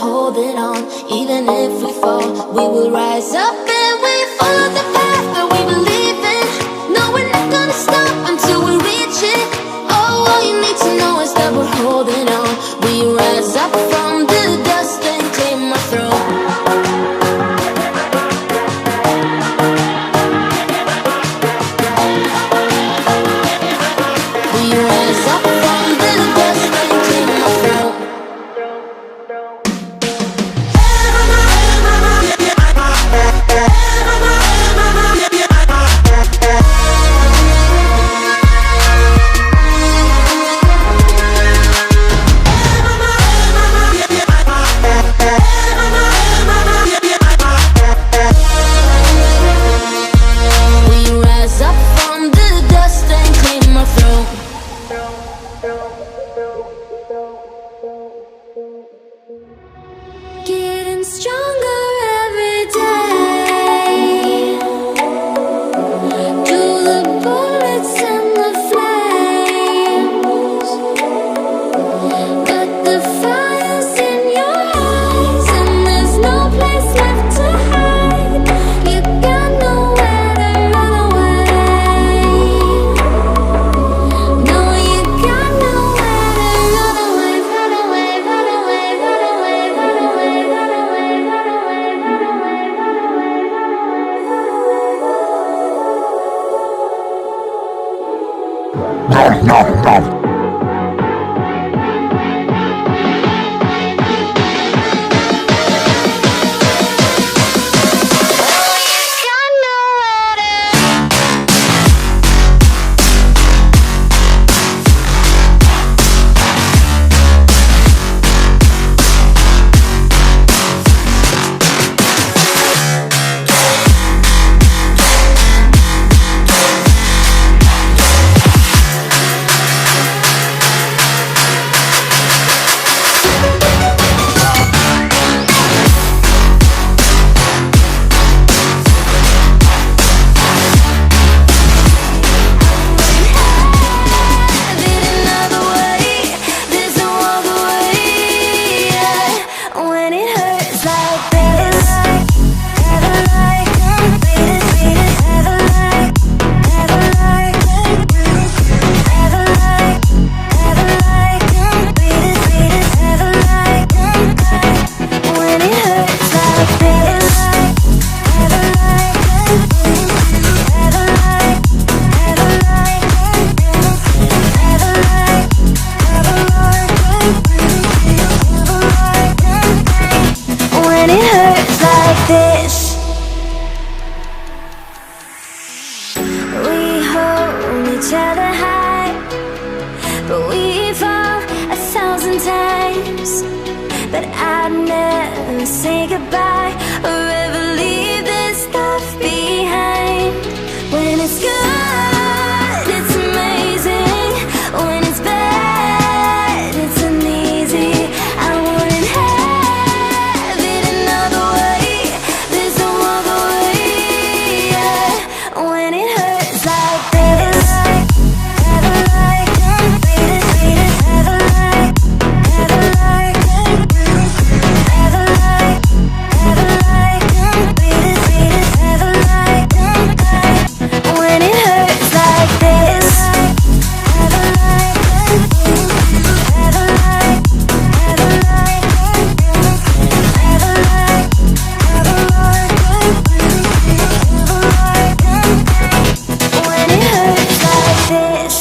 holding on. Even if we fall, we will rise up and we follow the path that we believe in. No, we're not gonna stop until we reach it. Oh, all you need to know is that we're holding on. wanna say goodbye or ever leave this stuff behind. When it's good, it's amazing. When it's bad, it's uneasy. I wouldn't have it another way. There's no other way, yeah. When it hurts like this, have a light, beat it, have a light, have a light, have a light, have a light, beat it, have a light. When it hurts like this, have a light, have a light, have a light, have a light, have a light, have a light. When it hurts like this.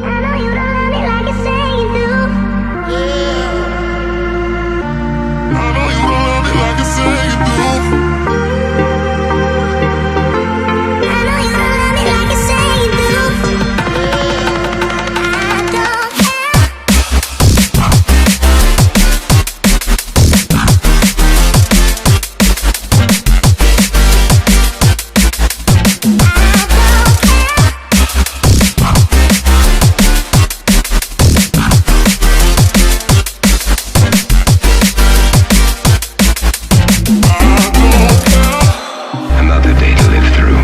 I know you don't love me like you say you do. I know you don't love me like you say you do. I know you don't love me like you say you do. I don't care. Another day to live through.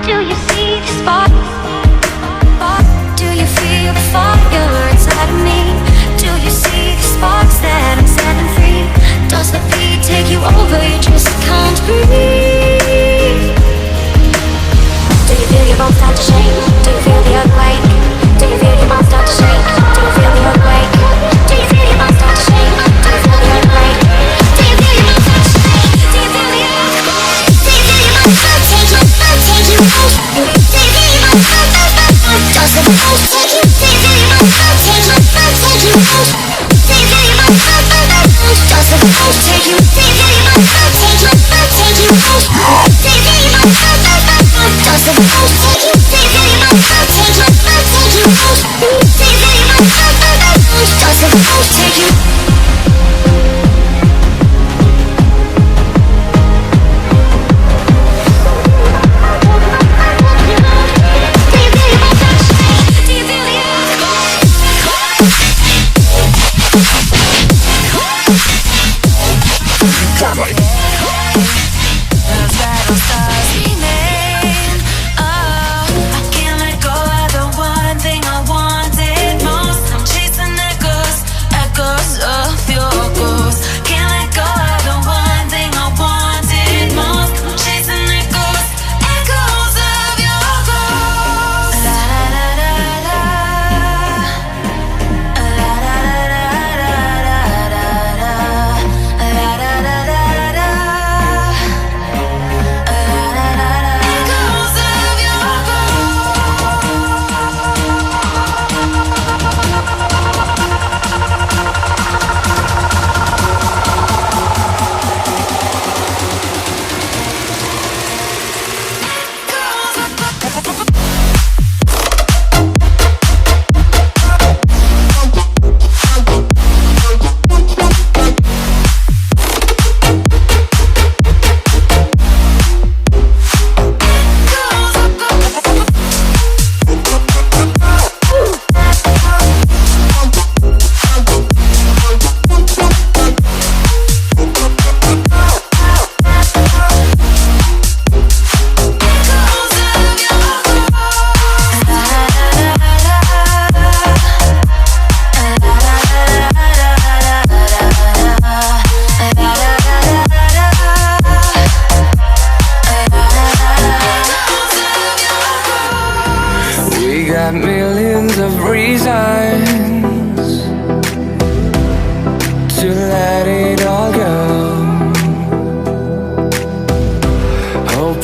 Do you see the spark? Do you feel the fire inside of me? Do you see the sparks that I'm setting free? Does the beat take you over? You just can't breathe. Do you feel your bones start to shake? Do you feel the earthquake? Do you feel your bones start to shake? Do you feel the earthquake? Do you feel your bones start to shake? Do you feel the earthquake? Do you feel your bones start to shake? Do you feel the earthquake? Do you feel your bones start to take you? Take you out? Do you feel your bones start to does the bones take you? Do you feel your bones start to take you? Take you out? Do you feel your bones start to does the bones take you? Do you feel your bones start to take you? Take you out? Do you feel your bones start to does the bones take you? Do you feel your bones start to take you? Take you out? Do you feel your bones start to does the bones take you?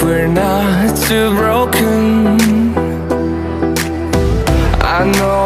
we're not too broken. I know